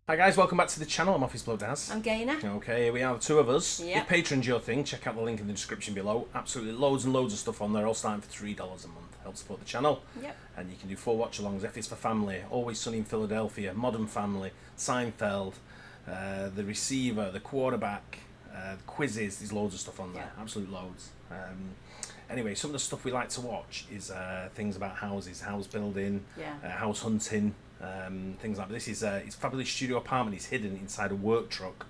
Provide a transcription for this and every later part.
Hi guys, welcome back to the channel. I'm Office Bloke Daz. I'm Gaynor. Okay, here we are, the two of us. Yep. If Patreon's your thing, check out the link in the description below. Absolutely loads and loads of stuff on there, all starting for $3 a month. Help support the channel. Yep. And you can do 4 watch-alongs, F is for Family, Always Sunny in Philadelphia, Modern Family, Seinfeld, The Receiver, The Quarterback, the quizzes. There's loads of stuff on there, absolute loads. Anyway, some of the stuff we like to watch is things about houses, house building, house hunting, things like this. Is his fabulous studio apartment. He's hidden inside a work truck.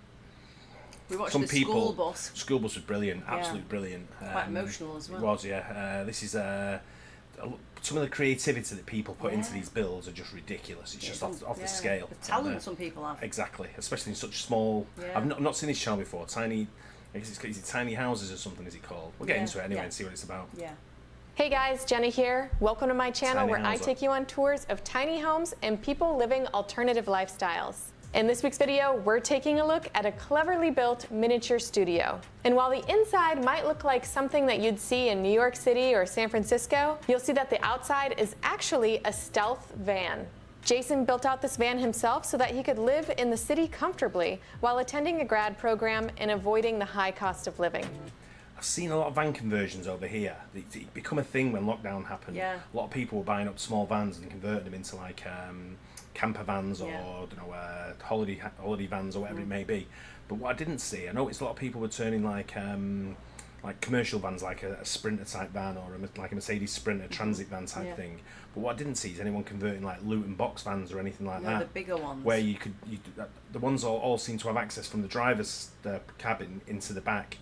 We watched the school bus. School bus was brilliant, absolutely brilliant. Quite emotional as well. It was, yeah. This is some of the creativity that people put into these builds are just ridiculous. It's just off the scale. The talent some people have. Exactly, especially in such small. I've not seen this channel before. Tiny. Is it tiny houses or something? Is it called? We'll get into it anyway and see what it's about. Yeah. Hey guys, Jenna here. Welcome to my channel where I take you on tours of tiny homes and people living alternative lifestyles. In this week's video, we're taking a look at a cleverly built miniature studio. And while the inside might look like something that you'd see in New York City or San Francisco, you'll see that the outside is actually a stealth van. Jason built out this van himself so that he could live in the city comfortably while attending a grad program and avoiding the high cost of living. I've seen a lot of van conversions over here. It become a thing when lockdown happened. Yeah. A lot of people were buying up small vans and converting them into like camper vans or holiday vans or whatever it may be. But what I didn't see, I noticed a lot of people were turning like commercial vans, like a Sprinter type van or like a Mercedes Sprinter transit van type thing. But what I didn't see is anyone converting like loot and box vans or anything like that. The bigger ones. Where the ones all seem to have access from the driver's cabin into the back.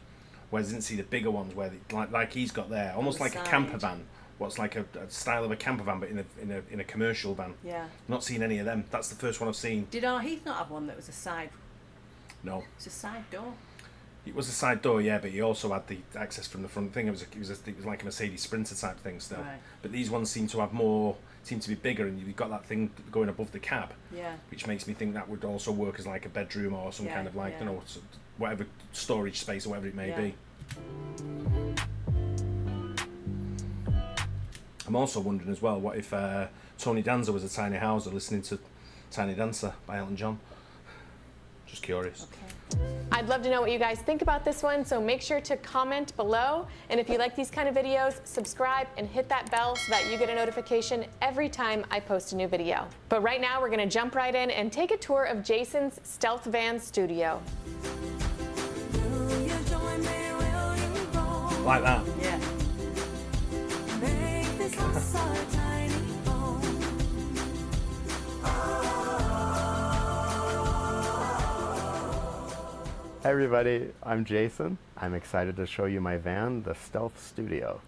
Whereas I didn't see the bigger ones where like he's got there, almost like a camper van. What's like a style of a camper van, but in a commercial van. Yeah. Not seen any of them. That's the first one I've seen. Did our Heath not have one that was a side? No. It's a side door. It was a side door, yeah, but he also had the access from the front thing. It was like a Mercedes Sprinter type thing still. Right. But these ones seem to be bigger, and you've got that thing going above the cab. Yeah. Which makes me think that would also work as like a bedroom or some kind of like whatever storage space or whatever it may be. I'm also wondering as well, what if Tony Danza was a tiny houser listening to Tiny Dancer by Elton John? Just curious. Okay. I'd love to know what you guys think about this one, so make sure to comment below. And if you like these kind of videos, subscribe and hit that bell so that you get a notification every time I post a new video. But right now, we're gonna jump right in and take a tour of Jason's stealth van studio. Like that. Yeah. Hey everybody, I'm Jason. I'm excited to show you my van, the Stealth Studio.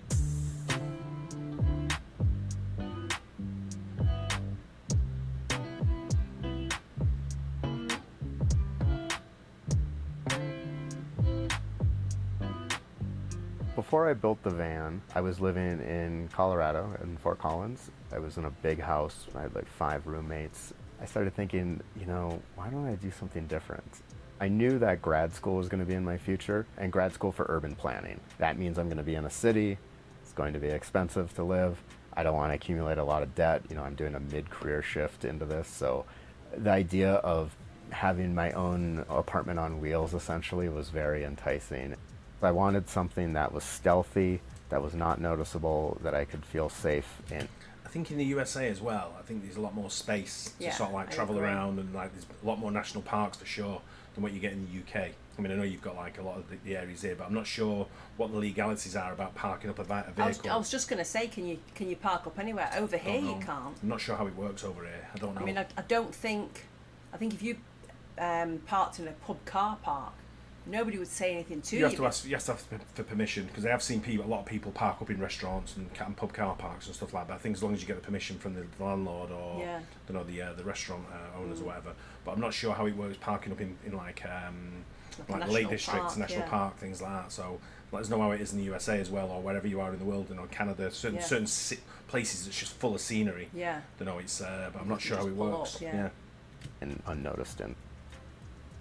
Before I built the van, I was living in Colorado, in Fort Collins. I was in a big house. I had like 5 roommates. I started thinking, why don't I do something different? I knew that grad school was going to be in my future, and grad school for urban planning. That means I'm going to be in a city. It's going to be expensive to live. I don't want to accumulate a lot of debt. I'm doing a mid-career shift into this. So the idea of having my own apartment on wheels essentially was very enticing. I wanted something that was stealthy, that was not noticeable, that I could feel safe in. I think in the USA as well, I think there's a lot more space to sort of like travel around, and like there's a lot more national parks for sure than what you get in the UK. I mean, I know you've got like a lot of the areas here, but I'm not sure what the legalities are about parking up a vehicle. I was just going to say, can you park up anywhere? Over here you can't. I'm not sure how it works over here. I don't know. I mean, I think if you parked in a pub car park, nobody would say anything to you. You have to ask for permission, because I have seen a lot of people park up in restaurants and pub car parks and stuff like that. I think as long as you get the permission from the landlord or the restaurant owners or whatever. But I'm not sure how it works parking up in like Lake District, national park, things like that. So let us know how it is in the USA as well, or wherever you are in the world. Canada, certain places it's just full of scenery. Yeah. It's but I'm not sure how it works. And unnoticed, and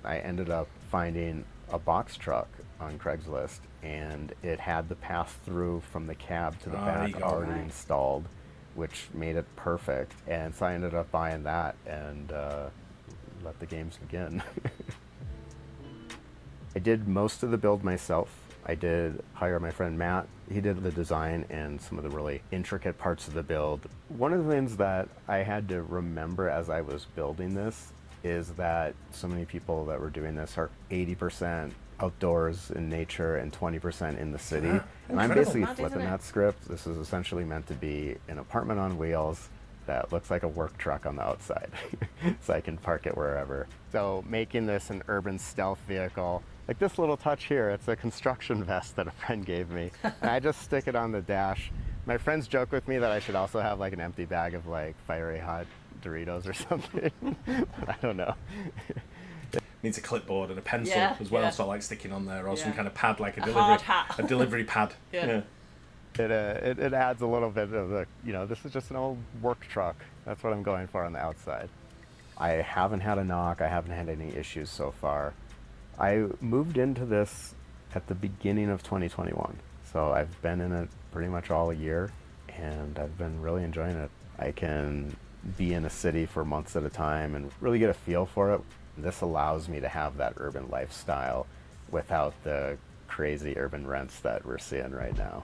I ended up finding a box truck on Craigslist, and it had the pass-through from the cab to the back already installed, which made it perfect. And so I ended up buying that and let the games begin. I did most of the build myself. I did hire my friend Matt. He did the design and some of the really intricate parts of the build. One of the things that I had to remember as I was building this is that so many people that were doing this are 80% outdoors in nature and 20% in the city. And I'm basically flipping that script. This is essentially meant to be an apartment on wheels that looks like a work truck on the outside, so I can park it wherever. So making this an urban stealth vehicle, like this little touch here, it's a construction vest that a friend gave me, and I just stick it on the dash. My friends joke with me that I should also have like an empty bag of like fiery hot Doritos or something, but I don't know. Needs a clipboard and a pencil as well, so like sticking on there, or some kind of pad, like a delivery pad. It adds a little bit of the, this is just an old work truck. That's what I'm going for on the outside. I haven't had a knock. I haven't had any issues so far. I moved into this at the beginning of 2021, so I've been in it pretty much all year, and I've been really enjoying it. I can be in a city for months at a time and really get a feel for it. This allows me to have that urban lifestyle without the crazy urban rents that we're seeing right now.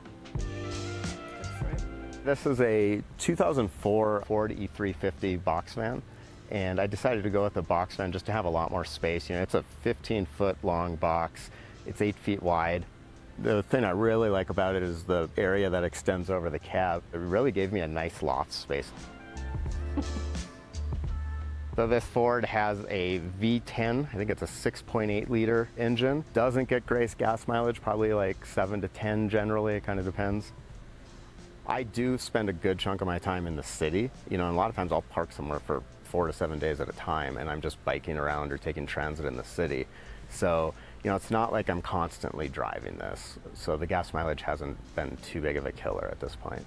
This is a 2004 Ford E350 box van, and I decided to go with the box van just to have a lot more space. It's a 15-foot long box. It's 8 feet wide. The thing I really like about it is the area that extends over the cab. It really gave me a nice loft space. So this Ford has a V10, I think it's a 6.8 liter engine. Doesn't get great gas mileage, probably like 7 to 10 generally, it kind of depends. I do spend a good chunk of my time in the city, and a lot of times I'll park somewhere for 4 to 7 days at a time, and I'm just biking around or taking transit in the city. So, it's not like I'm constantly driving this. So the gas mileage hasn't been too big of a killer at this point.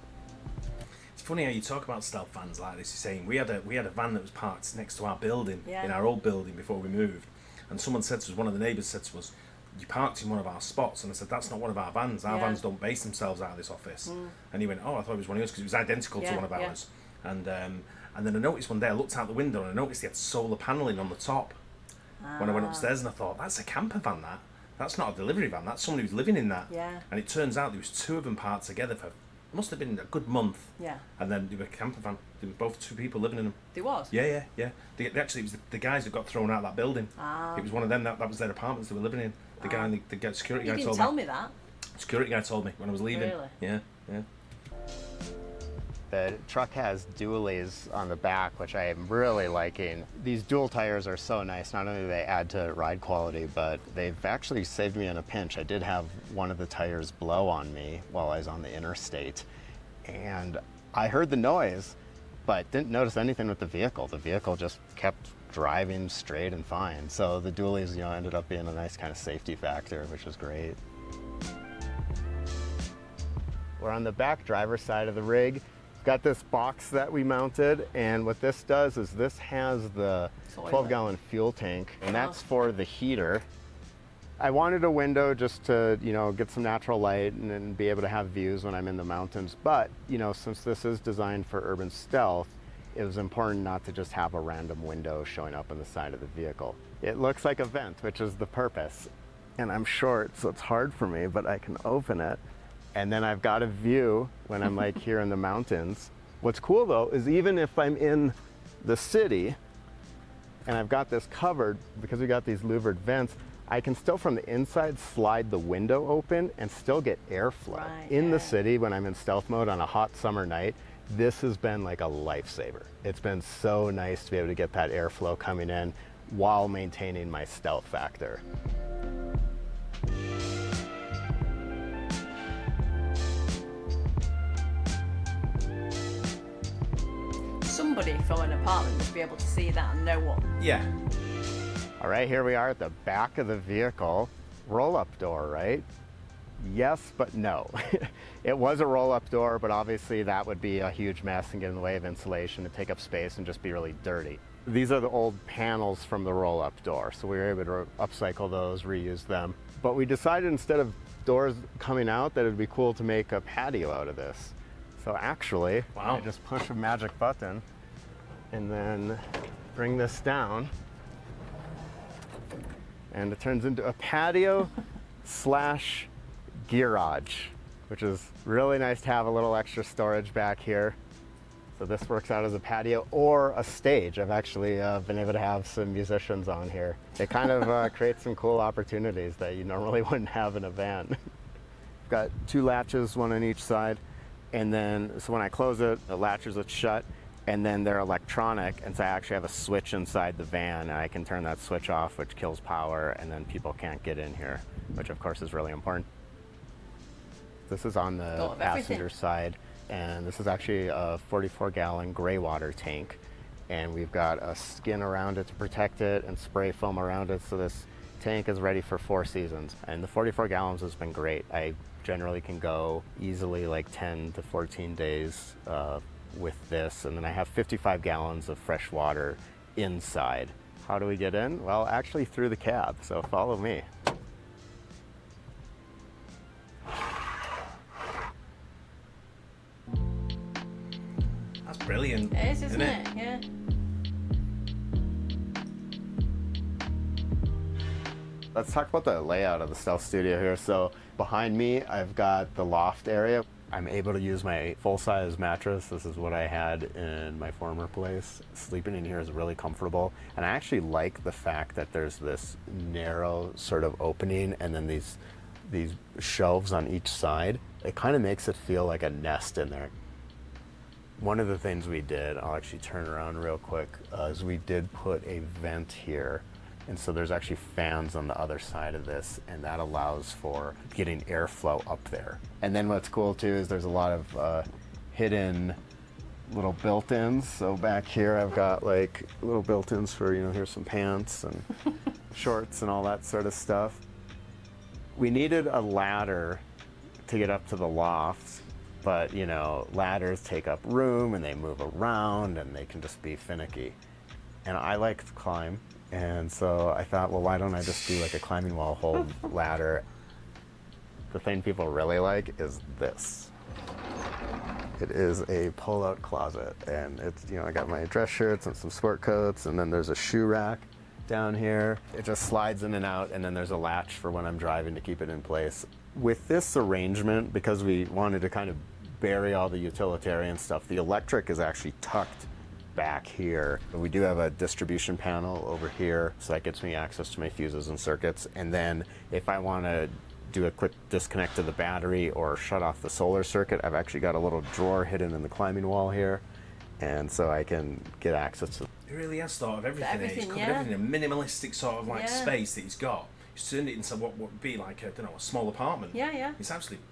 It's funny how you talk about stealth vans like this. You're saying we had a van that was parked next to our building, in our old building before we moved, and someone said to us, one of the neighbours said to us, "You parked in one of our spots," and I said, "That's not one of our vans. Our vans don't base themselves out of this office." And he went, "Oh, I thought it was one of yours," because it was identical to one of ours. And then I noticed one day, I looked out the window and I noticed he had solar paneling on the top. When I went upstairs, and I thought, that's a camper van. That's not a delivery van. That's someone who's living in that. And it turns out there was two of them parked together for must have been a good month. And then they were a camper van. They were both two people living in them. There was? Yeah. They actually, it was the guys that got thrown out of that building. It was one of them, that was their apartments they were living in. The guy, the security guy told me. You didn't tell me that. Security guy told me when I was leaving. Really? Yeah. The truck has dualies on the back, which I am really liking. These dual tires are so nice. Not only do they add to ride quality, but they've actually saved me in a pinch. I did have one of the tires blow on me while I was on the interstate, and I heard the noise, but didn't notice anything with the vehicle. The vehicle just kept driving straight and fine. So the dualies, ended up being a nice kind of safety factor, which was great. We're on the back driver's side of the rig. Got this box that we mounted, and what this does is this has the 12-gallon fuel tank, and that's for the heater. I wanted a window just to, get some natural light and then be able to have views when I'm in the mountains. But, since this is designed for urban stealth, it was important not to just have a random window showing up on the side of the vehicle. It looks like a vent, which is the purpose. And I'm short, so it's hard for me, but I can open it. And then I've got a view when I'm like here in the mountains. What's cool though is even if I'm in the city and I've got this covered, because we got these louvered vents, I can still from the inside slide the window open and still get airflow. In the city when I'm in stealth mode on a hot summer night, this has been like a lifesaver. It's been so nice to be able to get that airflow coming in while maintaining my stealth factor. Somebody from an apartment must be able to see that and know what. Yeah. All right, here we are at the back of the vehicle. Roll-up door, right? Yes, but no. It was a roll-up door, but obviously that would be a huge mess and get in the way of insulation and take up space and just be really dirty. These are the old panels from the roll-up door, so we were able to upcycle those, reuse them. But we decided instead of doors coming out that it would be cool to make a patio out of this. So actually, I just push a magic button and then bring this down, and it turns into a patio slash garage, which is really nice to have a little extra storage back here. So this works out as a patio or a stage. I've actually been able to have some musicians on here. It kind of creates some cool opportunities that you normally wouldn't have in a van. I've got 2 latches, one on each side, and then so when I close it, the latches are shut, and then they're electronic, and so I actually have a switch inside the van, and I can turn that switch off, which kills power, and then people can't get in here, which of course is really important. This is on the passenger side, and this is actually a 44-gallon gray water tank, and we've got a skin around it to protect it and spray foam around it, so this tank is ready for 4 seasons. And the 44 gallons has been great. I generally can go easily like 10 to 14 days with this, and then I have 55 gallons of fresh water inside. How do we get in? Well, actually through the cab, so follow me. That's brilliant. It is, isn't it? Yeah. Let's talk about the layout of the stealth studio here. So behind me, I've got the loft area. I'm able to use my full-size mattress. This is what I had in my former place. Sleeping in here is really comfortable. And I actually like the fact that there's this narrow sort of opening and then these shelves on each side. It kind of makes it feel like a nest in there. One of the things we did, I'll actually turn around real quick, is we did put a vent here. And so there's actually fans on the other side of this, and that allows for getting airflow up there. And then what's cool too is there's a lot of hidden little built-ins. So back here I've got like little built-ins for, you know, here's some pants and shorts and all that sort of stuff. We needed a ladder to get up to the loft, but you know, ladders take up room and they move around and they can just be finicky. And I like to climb. And so I thought, well, why don't I just do like a climbing wall hold ladder? The thing people really like is this. It is a pull-out closet, and it's, you know, I got my dress shirts and some sport coats, and then there's a shoe rack down here. It just slides in and out, and then there's a latch for when I'm driving to keep it in place. With this arrangement, because we wanted to kind of bury all the utilitarian stuff, the electric is actually tucked back here. We do have a distribution panel over here, so that gets me access to my fuses and circuits. And then if I want to do a quick disconnect to the battery or shut off the solar circuit, I've actually got a little drawer hidden in the climbing wall here, and so I can get access to. He really has thought of everything. He's covered everything in a minimalistic sort of like space that he's got. He's turned it into what would be like a small apartment. Yeah. It's absolutely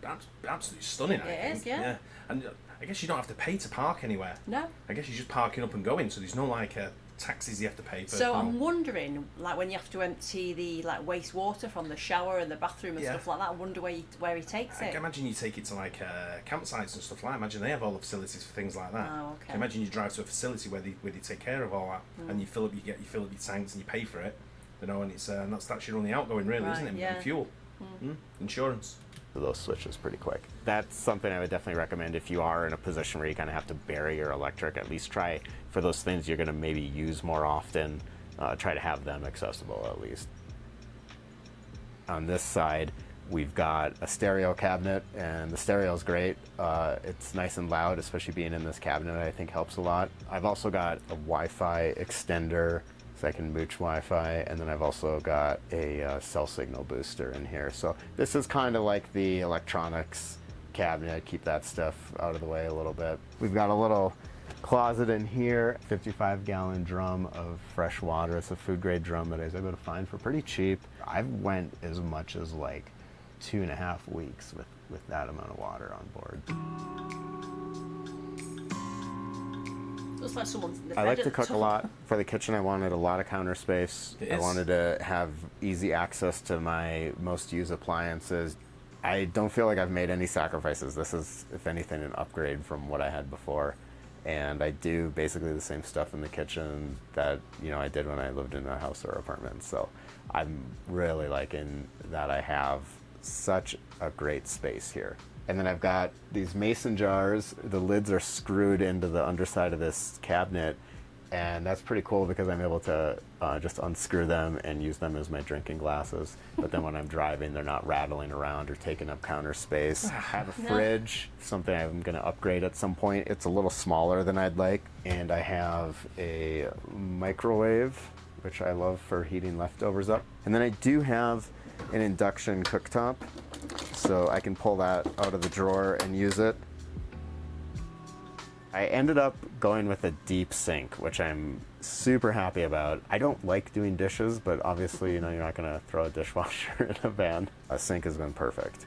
stunning. It is, yeah. And I guess you don't have to pay to park anywhere. No. I guess you're just parking up and going, so there's no like taxes you have to pay for. So I'm wondering, like when you have to empty the like wastewater from the shower and the bathroom and stuff like that, I wonder where he takes it. I can imagine you take it to like campsites and stuff like that. I imagine they have all the facilities for things like that. Oh, okay. I imagine you drive to a facility where they take care of all that, and you fill up your tanks and you pay for it. You know, and that's your only outgoing, really, isn't it? Yeah. And fuel, insurance. Those switches pretty quick. That's something I would definitely recommend if you are in a position where you kind of have to bury your electric. At least try for those things you're going to maybe use more often. Try to have them accessible at least. On this side, we've got a stereo cabinet, and the stereo is great. It's nice and loud, especially being in this cabinet. I think helps a lot. I've also got a Wi-Fi extender, so I can mooch Wi-Fi, and then I've also got a cell signal booster in here. So this is kind of like the electronics cabinet. Keep that stuff out of the way a little bit. We've got a little closet in here, 55-gallon drum of fresh water. It's a food-grade drum that I was able to find for pretty cheap. I've went as much as like 2.5 weeks with that amount of water on board. Looks like someone's in the I bed like to at the cook a top. lot. For the kitchen, I wanted a lot of counter space. I wanted to have easy access to my most used appliances. I don't feel like I've made any sacrifices. This is, if anything, an upgrade from what I had before. And I do basically the same stuff in the kitchen that, you know, I did when I lived in a house or apartment. So I'm really liking that I have such a great space here. And then I've got these mason jars. The lids are screwed into the underside of this cabinet, And that's pretty cool because I'm able to just unscrew them and use them as my drinking glasses. But then when I'm driving, they're not rattling around or taking up counter space. I have a fridge, something I'm going to upgrade at some point. It's a little smaller than I'd like. And I have a microwave, which I love for heating leftovers up. And then I do have an induction cooktop, so I can pull that out of the drawer and use it. I ended up going with a deep sink, which I'm super happy about. I don't like doing dishes, but obviously, you're not gonna throw a dishwasher in a van. A sink has been perfect.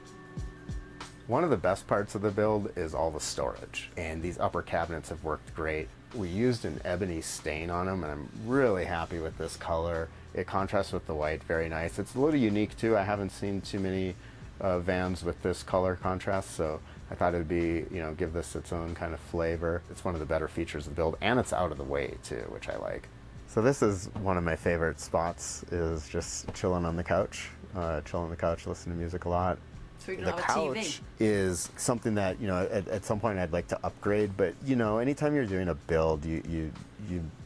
One of the best parts of the build is all the storage, and these upper cabinets have worked great. We used an ebony stain on them, and I'm really happy with this color. It contrasts with the white very nice. It's a little unique too. I haven't seen too many vans with this color contrast, so I thought it would be, give this its own kind of flavor. It's one of the better features of the build, and it's out of the way too, which I like. So this is one of my favorite spots, is just chilling on the couch. Chill on the couch, listen to music a lot. So you don't The have a couch TV? is something that, at some point I'd like to upgrade, but, anytime you're doing a build, you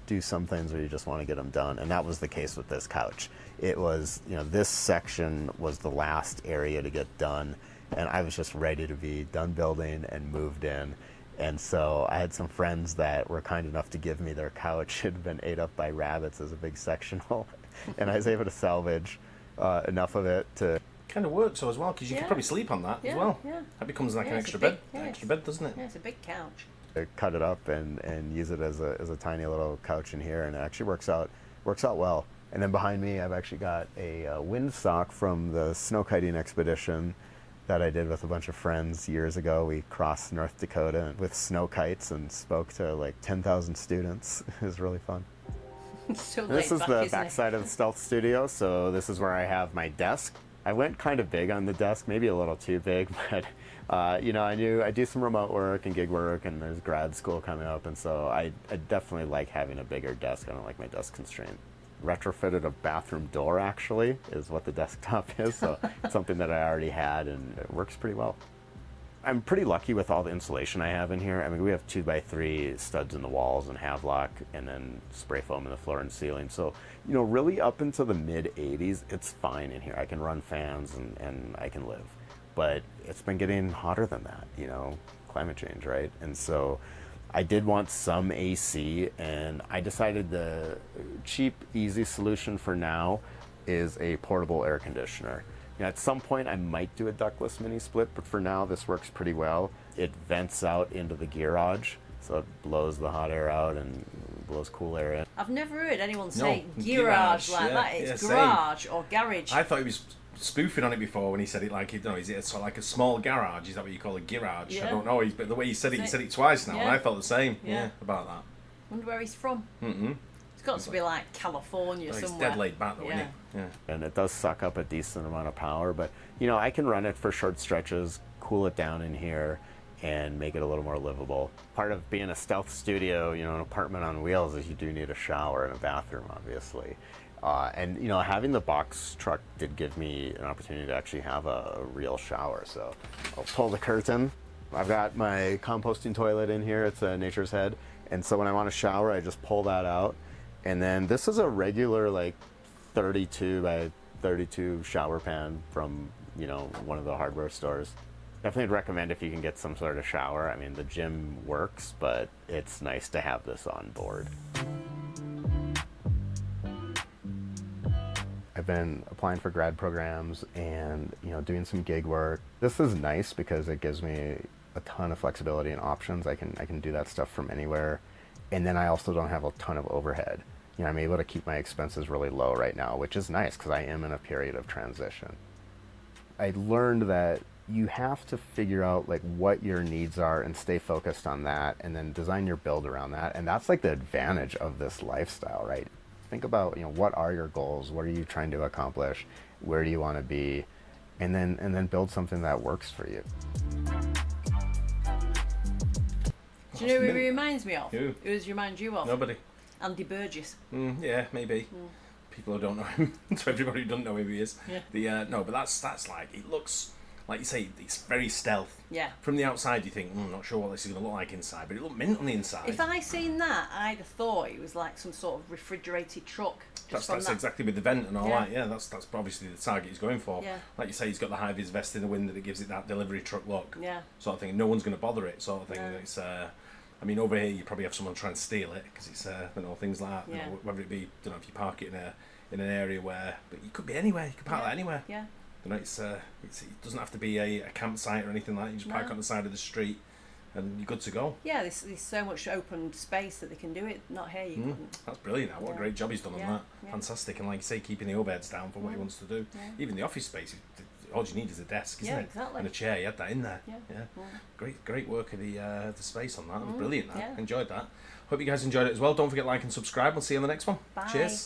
do some things where you just want to get them done, and that was the case with this couch. It was, this section was the last area to get done, and I was just ready to be done building and moved in. And so I had some friends that were kind enough to give me their couch. It had been ate up by rabbits as a big sectional, and I was able to salvage enough of it to... Kind of works so as well, because you could probably sleep on that as well. Yeah. That becomes like an it's extra a big- bed, yeah, extra bed, doesn't it? Yeah, it's a big couch. cut it up and use it as a tiny little couch in here, and it actually works out well. And then behind me, I've actually got a windsock from the snow kiting expedition that I did with a bunch of friends years ago. We crossed North Dakota with snow kites and spoke to like 10,000 students. It was really fun. This is the backside of the Stealth Studio, so this is where I have my desk. I went kind of big on the desk, maybe a little too big, but I knew I do some remote work and gig work, and there's grad school coming up, and so I definitely like having a bigger desk. I don't like my desk constraint. Retrofitted a bathroom door, actually, is what the desktop is, so it's something that I already had, and it works pretty well. I'm pretty lucky with all the insulation I have in here. I mean, we have 2x3 studs in the walls and Havelock, and then spray foam in the floor and ceiling. So, really up into the mid-80s, it's fine in here. I can run fans and I can live. But it's been getting hotter than that, climate change, right? And so I did want some AC, and I decided the cheap, easy solution for now is a portable air conditioner. At some point, I might do a ductless mini split, but for now, this works pretty well. It vents out into the garage, so it blows the hot air out and blows cool air in. I've never heard anyone say garage like that. It's garage or garage. I thought he was spoofing on it before when he said it like, is it sort of like a small garage? Is that what you call a garage? Yeah. I don't know, but the way he said it twice now, and I thought the same about that. Wonder where he's from. Mm-hmm. It's got to be like California somewhere. It's dead laid back though, isn't it? Yeah. And it does suck up a decent amount of power, but I can run it for short stretches, cool it down in here, and make it a little more livable. Part of being a stealth studio, an apartment on wheels, is you do need a shower and a bathroom, obviously. And having the box truck did give me an opportunity to actually have a real shower. So I'll pull the curtain. I've got my composting toilet in here. It's a Nature's Head. And so when I want to shower, I just pull that out. And then this is a regular 32 by 32 shower pan from, one of the hardware stores. Definitely recommend if you can get some sort of shower. I mean, the gym works, but it's nice to have this on board. I've been applying for grad programs and, doing some gig work. This is nice because it gives me a ton of flexibility and options. I can do that stuff from anywhere. And then I also don't have a ton of overhead. I'm able to keep my expenses really low right now, which is nice because I am in a period of transition. I learned that you have to figure out what your needs are and stay focused on that, and then design your build around that. And that's the advantage of this lifestyle, right? Think about, what are your goals? What are you trying to accomplish? Where do you want to be? And then build something that works for you. Do you know who he reminds me of? Who? Who does he remind you of? Nobody. Andy Burgess. Yeah, maybe. People who don't know him. So everybody who doesn't know who he is. Yeah. No, but that's like, it looks like you say, it's very stealth. Yeah. From the outside, you think, not sure what this is going to look like inside, but it looked mint on the inside. If I seen that, I'd have thought it was like some sort of refrigerated truck. That's exactly with the vent and all Yeah. that. Yeah, that's obviously the target he's going for. Yeah. Like you say, he's got the high-vis vest in the window that gives it that delivery truck look. Yeah. Sort of thing. No one's going to bother it. Sort of thing. No. It's. I mean, over here you probably have someone trying to steal it because it's things like that. Yeah. You know, whether it be if you park it in an area where, but you could be anywhere. You could park that anywhere. Yeah. It doesn't have to be a campsite or anything like that. You just park on the side of the street, and you're good to go. Yeah, there's so much open space that they can do it. Not here, you couldn't. That's brilliant. What a great job he's done on that. Yeah. Fantastic. And like you say, keeping the overheads down for what he wants to do. Yeah. Even the office space, all you need is a desk, isn't Yeah, it? exactly. And a chair. You had that in there. Yeah. Great work of the space on that. It was brilliant. That. Yeah. Enjoyed that. Hope you guys enjoyed it as well. Don't forget to like and subscribe. We'll see you on the next one. Bye. Cheers.